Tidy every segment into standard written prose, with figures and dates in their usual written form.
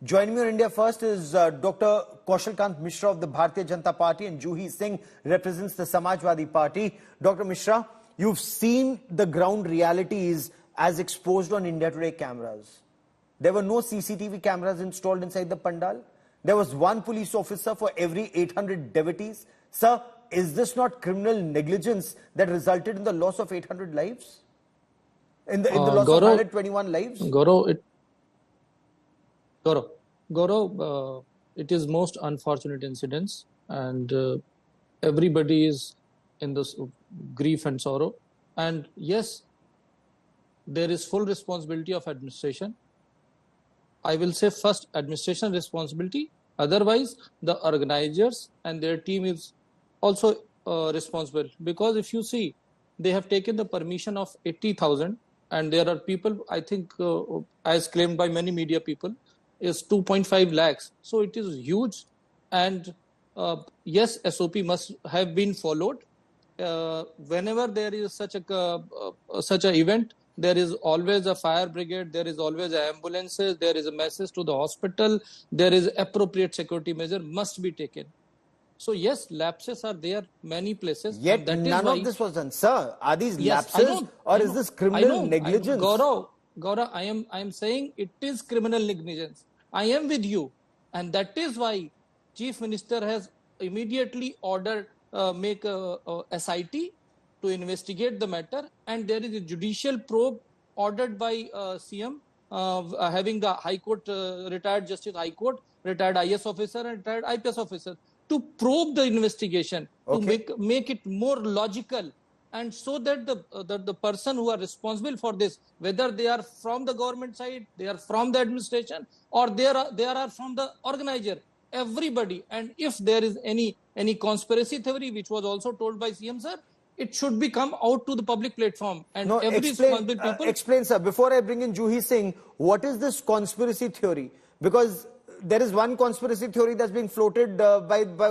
Joining me on India First is Dr. Kaushalkant Mishra of the Bharatiya Janata Party, and Juhi Singh represents the Samajwadi Party. Dr. Mishra, you've seen the ground realities as exposed on India Today cameras. There were no CCTV cameras installed inside the pandal. There was one police officer for every 800 devotees. Sir, is this not criminal negligence that resulted in the loss of 800 lives? In the loss of 121 lives? Gaurav, it is most unfortunate incidents, and everybody is in this grief and sorrow. And yes, there is full responsibility of administration. I will say first administration responsibility. Otherwise, the organizers and their team is also responsible, because if you see, they have taken the permission of 80,000, and there are people, I think, as claimed by many media people, is 2.5 lakhs. So it is huge, and yes, SOP must have been followed. Whenever there is such a event, there is always a fire brigade, there is always ambulances, there is a message to the hospital, there is appropriate security measure must be taken. So yes, lapses are there many places. Yet none of this was done. Sir, are these lapses or is this criminal negligence? Gaurav, I am saying it is criminal negligence. I am with you, and that is why Chief Minister has immediately ordered make a SIT to investigate the matter, and there is a judicial probe ordered by CM, having the High Court, retired Justice High Court, retired IS officer and retired IPS officer, to probe the investigation, to make it more logical, and so that the person who are responsible for this, whether they are from the government side, they are from the administration, or they are from the organizer, everybody. And if there is any conspiracy theory, which was also told by CM sir, it should be come out to the public platform. And explain, sir. Before I bring in Juhi Singh, what is this conspiracy theory? Because there is one conspiracy theory that's being floated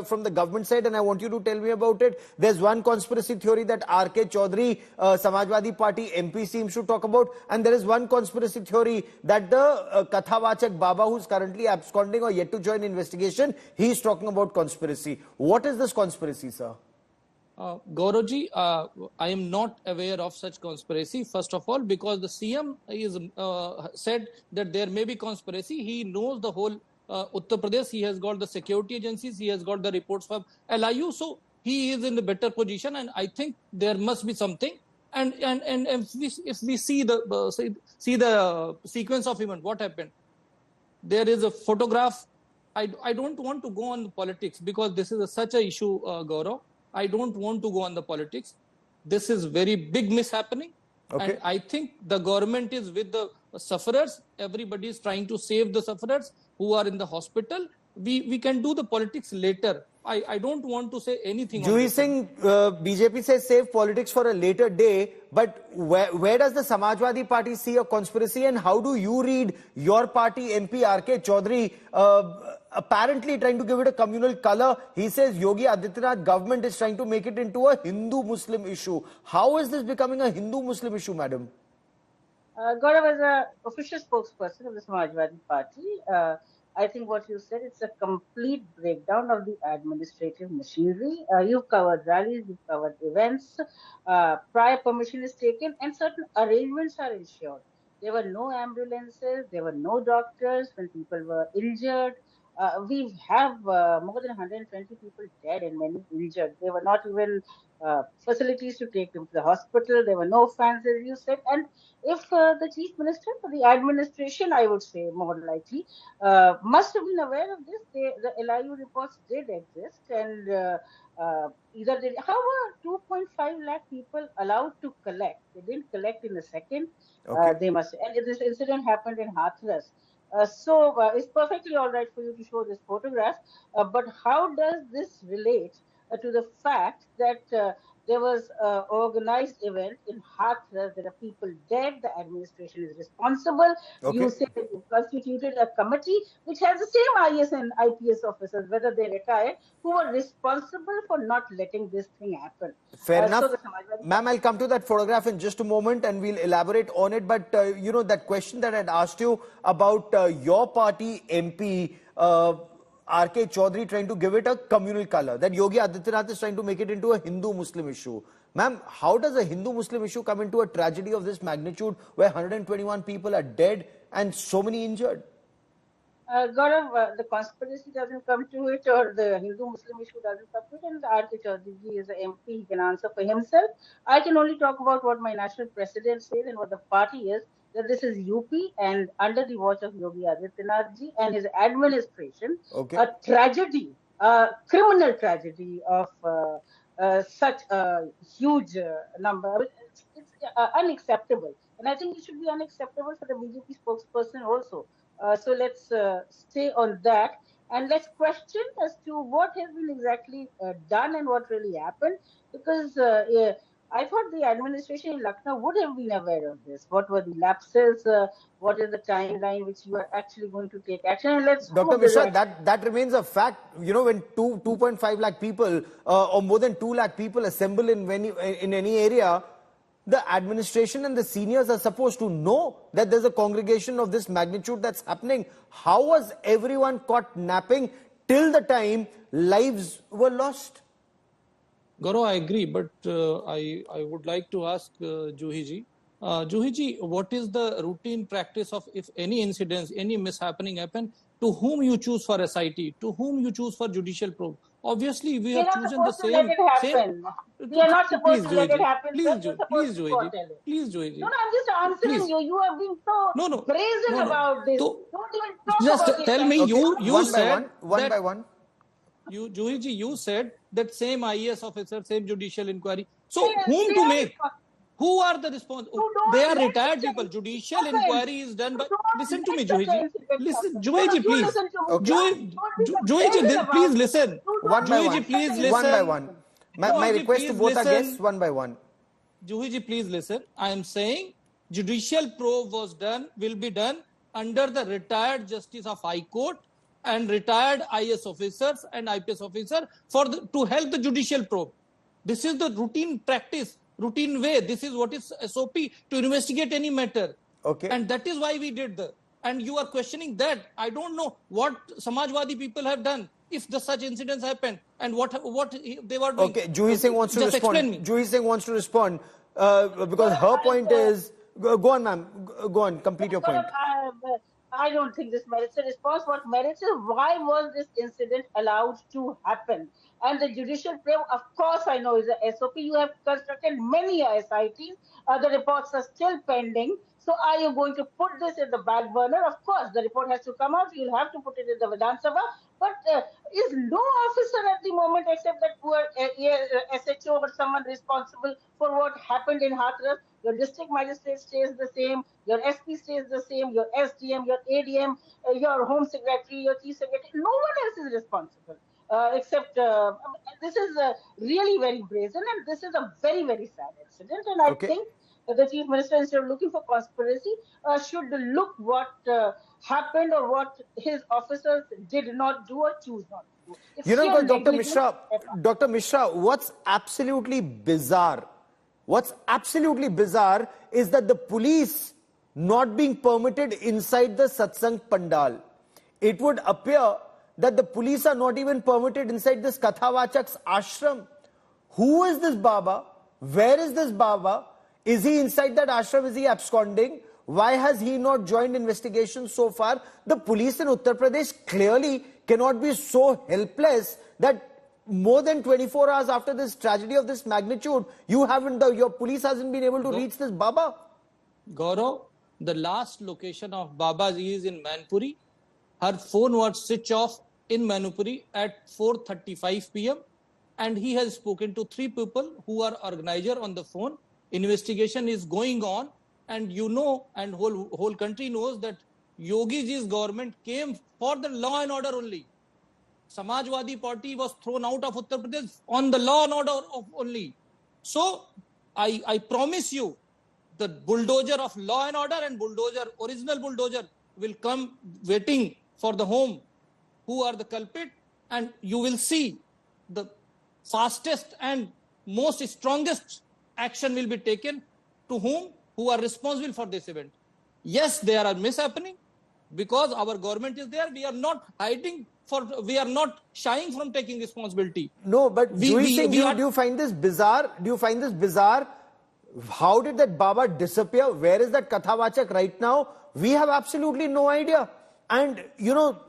from the government side, and I want you to tell me about it. There's one conspiracy theory that R.K. Chaudhary, Samajwadi Party MP, seems to talk about, and there is one conspiracy theory that the Kathavachak Baba, who's currently absconding or yet to join investigation, he's talking about conspiracy. What is this conspiracy, sir? Gauravji, I am not aware of such conspiracy, first of all, because the CM is said that there may be conspiracy. He knows the whole Uttar Pradesh. He has got the security agencies. He has got the reports from LIU. So he is in a better position, and I think there must be something. And if we see the sequence of event, what happened? There is a photograph. I don't want to go on politics, because this is such a issue, Gaurav. I don't want to go on the politics. This is very big mishappening. And I think the government is with the sufferers. Everybody is trying to save the sufferers who are in the hospital. We can do the politics later. I don't want to say anything. Juhi Singh, BJP says save politics for a later day, but where does the Samajwadi Party see a conspiracy, and how do you read your party MP R.K. Chaudhary apparently trying to give it a communal color? He says Yogi Adityanath government is trying to make it into a Hindu-Muslim issue. How is this becoming a Hindu-Muslim issue, madam? Gaurav, as an official spokesperson of the Samajwadi Party, I think what you said, it's a complete breakdown of the administrative machinery. You've covered rallies, you've covered events, prior permission is taken, and certain arrangements are ensured. There were no ambulances, there were no doctors when people were injured. We have more than 120 people dead and many injured. There were not even facilities to take them to the hospital. There were no fans, as you said. And if the chief minister, the administration, I would say more likely, must have been aware of this. The LIU reports did exist, and either they, how were 2.5 lakh people allowed to collect? They didn't collect in a second. They must, and this incident happened in Hathras. So it's perfectly all right for you to show this photograph, but how does this relate to the fact that There was an organized event in Hathras. There are people dead. The administration is responsible. You Okay. say that you constituted a committee which has the same IS and IPS officers, whether they retired, who were responsible for not letting this thing happen. Fair So enough. the Samajwadi Ma'am, I'll come to that photograph in just a moment and we'll elaborate on it. But, you know, that question that I'd asked you about your party MP, R.K. Chaudhary, trying to give it a communal color, that Yogi Adityanath is trying to make it into a Hindu-Muslim issue. Ma'am, how does a Hindu-Muslim issue come into a tragedy of this magnitude where 121 people are dead and so many injured? Gaurav, the conspiracy doesn't come to it, or the Hindu-Muslim issue doesn't come to it, and R.K. Chaudhary is an MP, he can answer for himself. I can only talk about what my national president says and what the party is, that this is UP and under the watch of Yogi Adityanath ji and his administration, Okay. a tragedy, a criminal tragedy of such a huge number. It's unacceptable. And I think it should be unacceptable for the BJP spokesperson also. So let's stay on that and let's question as to what has been exactly done and what really happened. Because I thought the administration in Lucknow would have been aware of this. What were the lapses? What is the timeline which you are actually going to take action? And let's Dr. hope Mishra, that remains a fact. You know, when 2.5 lakh people or more than 2 lakh people assemble in any area, the administration and the seniors are supposed to know that there's a congregation of this magnitude that's happening. How was everyone caught napping till the time lives were lost? Gaurav, I agree, but I would like to ask Juhi ji. Juhi ji, what is the routine practice of if any incidents, any mishappening happen, to whom you choose for SIT, to whom you choose for judicial probe? Obviously, we have chosen the same. We are not supposed to let it happen. Please, We're supposed to Joji. foretell it. Please, Joji. No, I'm just answering you. You have been so brazen about this. So, don't even talk just about tell it. me, Okay, you said one by one. Juhi ji, you said that same IAS officer, same judicial inquiry. So, Yes, whom to make? Who are the responsible? They are retired people. Judicial inquiry is done by. Listen to me, Juhi ji. Listen, Juhi ji, please. Juhi ji, please listen. One by Juhi one. ji, please listen. One by one. My request to both our guests, one by one. Juhi ji, please listen. I am saying judicial probe will be done under the retired Justice of High Court and retired IS officers and IPS officers to help the judicial probe. This is the routine practice, routine way. This is what is SOP to investigate any matter. Okay. And that is why we did that. And you are questioning that. I don't know what Samajwadi people have done if such incidents happen and what they were doing. Okay, Juhi Singh wants to Just respond. explain me. Juhi Singh wants to respond because her point is... Go on, ma'am. Go on. Complete your point. I don't think this merits a response. What merits is why was this incident allowed to happen? And the judicial probe, of course, I know is a SOP. You have constructed many SITs. The reports are still pending. So are you going to put this in the back burner? Of course, the report has to come out. You'll have to put it in the Vidhan Sabha. But is no officer at the moment except that poor SHO or someone responsible for what happened in Hathras? Your district magistrate stays the same, your SP stays the same, your SDM, your ADM, your home secretary, your chief secretary. No one else is responsible except this is really very brazen and this is a very, very sad incident. And I think the chief minister, instead of looking for conspiracy, should look what happened or what his officers did not do or choose not to do. It's you know, Dr. Mishra, what's absolutely bizarre is that the police not being permitted inside the Satsang Pandal. It would appear that the police are not even permitted inside this Kathavachak's ashram. Who is this Baba? Where is this Baba? Is he inside that ashram? Is he absconding? Why has he not joined investigations so far? The police in Uttar Pradesh clearly cannot be so helpless that more than 24 hours after this tragedy of this magnitude, your police hasn't been able to reach this Baba. Gaurav, the last location of Baba is in Manpuri. Her phone was switched off in Manpuri at 4:35 p.m. and he has spoken to 3 people who are organizer on the phone. Investigation is going on, and you know, and whole country knows that Yogi ji's government came for the law and order only. Samajwadi party was thrown out of Uttar Pradesh on the law and order only. So I promise you, the bulldozer of law and order and bulldozer, original bulldozer, will come waiting for the home who are the culprit, and you will see the fastest and most strongest action will be taken to who are responsible for this event. Yes, there are mishappening because our government is there. We are not hiding we are not shying from taking responsibility. No, but do you find this bizarre? Do you find this bizarre? How did that Baba disappear? Where is that Kathawachak right now? We have absolutely no idea. And, you know,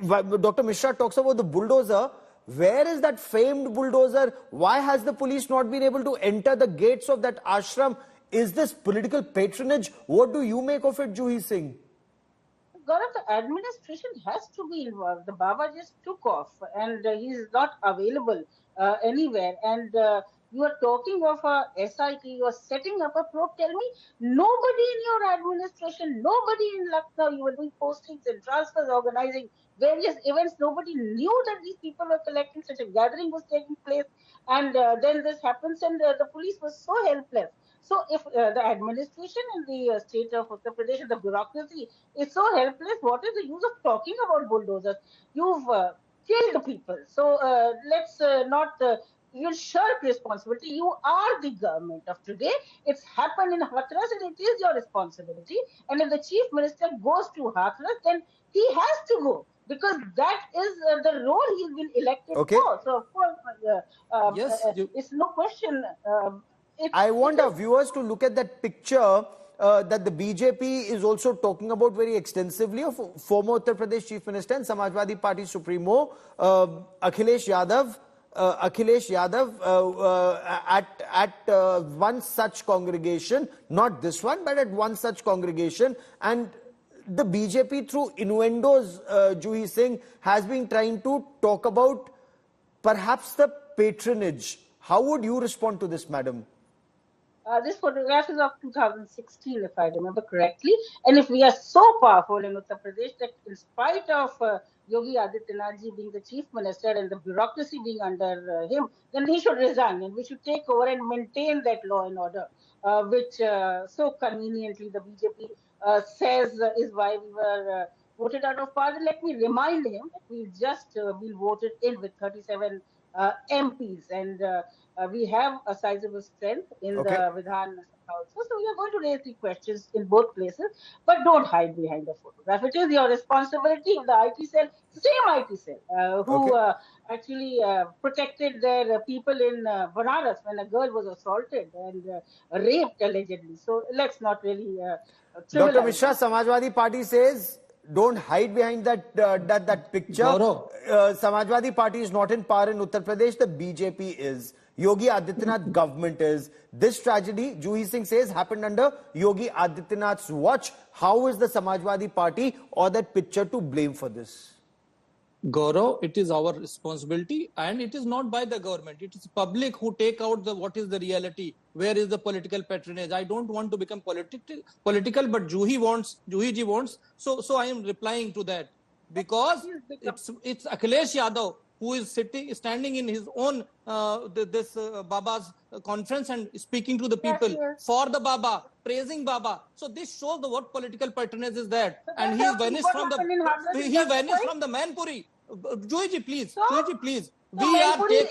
Dr. Mishra talks about the bulldozer. Where is that famed bulldozer? Why has the police not been able to enter the gates of that ashram? Is this political patronage? What do you make of it, Juhi Singh? Gaurav, the administration has to be involved. The Baba just took off and he is not available anywhere. And you are talking of a SIT, you are setting up a probe. Tell me, nobody in your administration, nobody in Lucknow, you were doing postings and transfers, organizing various events. Nobody knew that these people were collecting, such a gathering was taking place. And then this happens, and the police was so helpless. So if the administration in the state of Uttar Pradesh, the bureaucracy is so helpless, what is the use of talking about bulldozers? You've killed people. So let's not, you shirk responsibility. You are the government of today. It's happened in Hathras and it is your responsibility. And if the chief minister goes to Hathras, then he has to go, because that is the role he's been elected for. So of course, yes, it's no question. I want our viewers to look at that picture that the BJP is also talking about very extensively of former Uttar Pradesh Chief Minister and Samajwadi Party Supremo Akhilesh Yadav. At one such congregation, not this one, but at one such congregation, and the BJP through innuendos, Juhi Singh, has been trying to talk about perhaps the patronage. How would you respond to this, madam? This photograph is of 2016, if I remember correctly. And if we are so powerful in Uttar Pradesh that in spite of Yogi Adityanath ji being the chief minister and the bureaucracy being under him, then he should resign and we should take over and maintain that law and order, which so conveniently the BJP says is why we were voted out of power. Let me remind him that we just been voted in with 37 MPs, and we have a sizable strength in the Vidhan also. So we are going to raise the questions in both places, but don't hide behind the photograph. It is your responsibility. The IT cell, same IT cell, who actually protected their people in Banaras when a girl was assaulted and raped allegedly. So let's not really. Dr. Mishra, Samajwadi Party says, don't hide behind that picture. Samajwadi Party is not in power in Uttar Pradesh. The BJP is. Yogi Adityanath government is. This tragedy, Juhi Singh says, happened under Yogi Adityanath's watch. How is the Samajwadi Party or that picture to blame for this? Gaurav, it is our responsibility, and it is not by the government. It is public who take out what is the reality. Where is the political patronage? I don't want to become political, but Juhi ji wants. So I am replying to that, because it's Akhilesh Yadav who is standing in his own Baba's conference and speaking to the people for the Baba, praising Baba. So this shows what political patronage is that, and he vanished from the Manpuri. Juhi ji, please. We take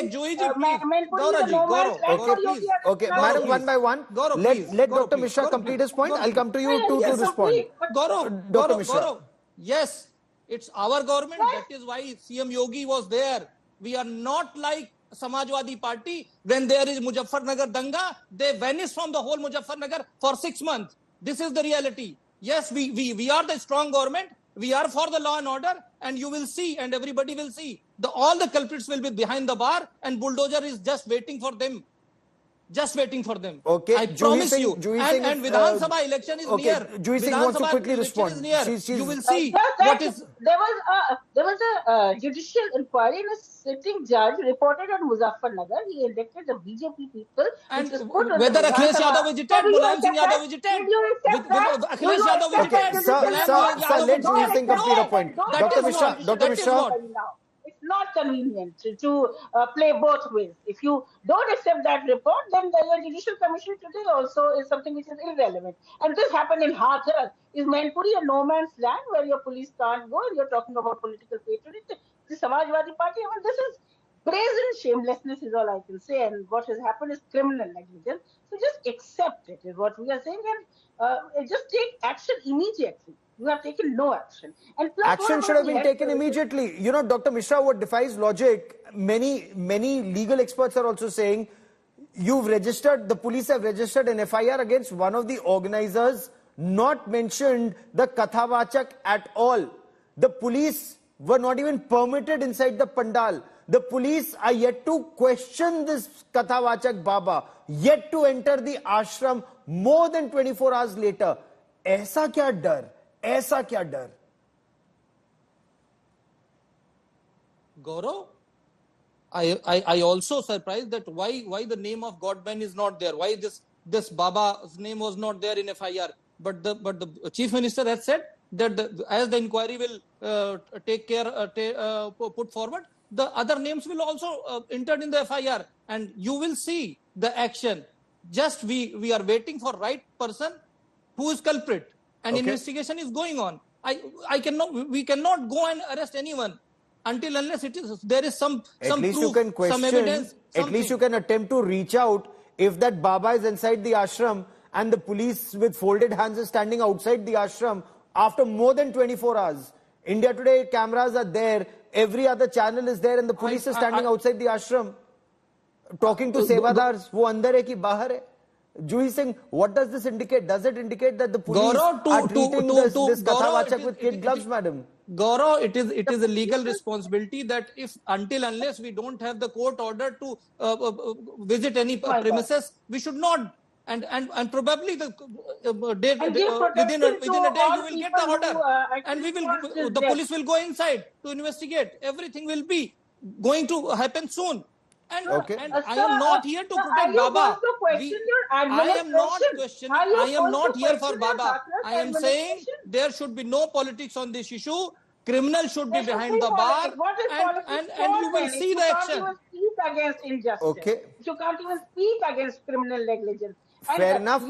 Juhi ji, please. Gaurav, please. Okay, madam, one by one. Let Dr. Mishra complete his point. I'll come to you to respond. Gaurav, yes. It's our government. That is why CM Yogi was there. We are not like Samajwadi Party. When there is Muzaffarnagar Danga, they vanish from the whole Muzaffarnagar for 6 months. This is the reality. Yes, we are the strong government. We are for the law and order, and you will see, and everybody will see. All the culprits will be behind the bar, and bulldozer is just waiting for them. Okay, I promise you. And Vidhan Sabha election is near. Juhi Singh wants to quickly respond. You will see what is. There was a judicial inquiry, and a sitting judge reported on Muzaffarnagar. He elected the BJP people. And whether Akhilesh Yadav visited, Mulayam Singh Yadav visited. Akhilesh Yadav visited. Sir, let Juhi Singh complete a point. Dr. Mishra. not convenient to play both ways. If you don't accept that report, then the judicial commission today also is something which is irrelevant. And this happened in Hathras. Is Mainpuri a no man's land where your police can't go? And you're talking about political patronage. The Samajwadi Party, I mean, this is brazen shamelessness is all I can say. And what has happened is criminal negligence. So just accept it is what we are saying, and just take action immediately. You have taken no action. And plus, action should have been taken immediately. You know, Dr. Mishra, what defies logic, many legal experts are also saying, the police have registered an FIR against one of the organizers, not mentioned the Kathavachak at all. The police were not even permitted inside the pandal. The police are yet to question this Kathavachak Baba, yet to enter the ashram more than 24 hours later. ऐसा क्या डर? ऐसा क्या डर? Gaurav, I also surprised that why the name of Godman is not there. Why this Baba's name was not there in FIR. But the Chief Minister has said that as the inquiry will put forward, the other names will also enter in the FIR, and you will see the action. Just we are waiting for right person who is culprit, and investigation is going on. We cannot go and arrest anyone until unless there is some proof, some evidence. At least you can attempt to reach out if that Baba is inside the ashram and the police with folded hands is standing outside the ashram after more than 24 hours. India Today cameras are there, every other channel is there, and the police is standing outside the ashram talking to Sevadars, wo andar hai ki bahar hai. Juhi Singh, what does this indicate? Does it indicate that the police are treating this Kathavachak with kid gloves, madam? Gaurav, it is a legal responsibility that if unless we don't have the court order to visit any premises, we should not. And probably within a day you will get the order, and the police will go inside to investigate. Everything will be going to happen soon. And I am not here to protect Baba. I am not here for Baba. I am saying there should be no politics on this issue. Criminal should be behind the bar, and you will see the action. You can't even speak against injustice. You can't even speak against criminal negligence. Fair enough.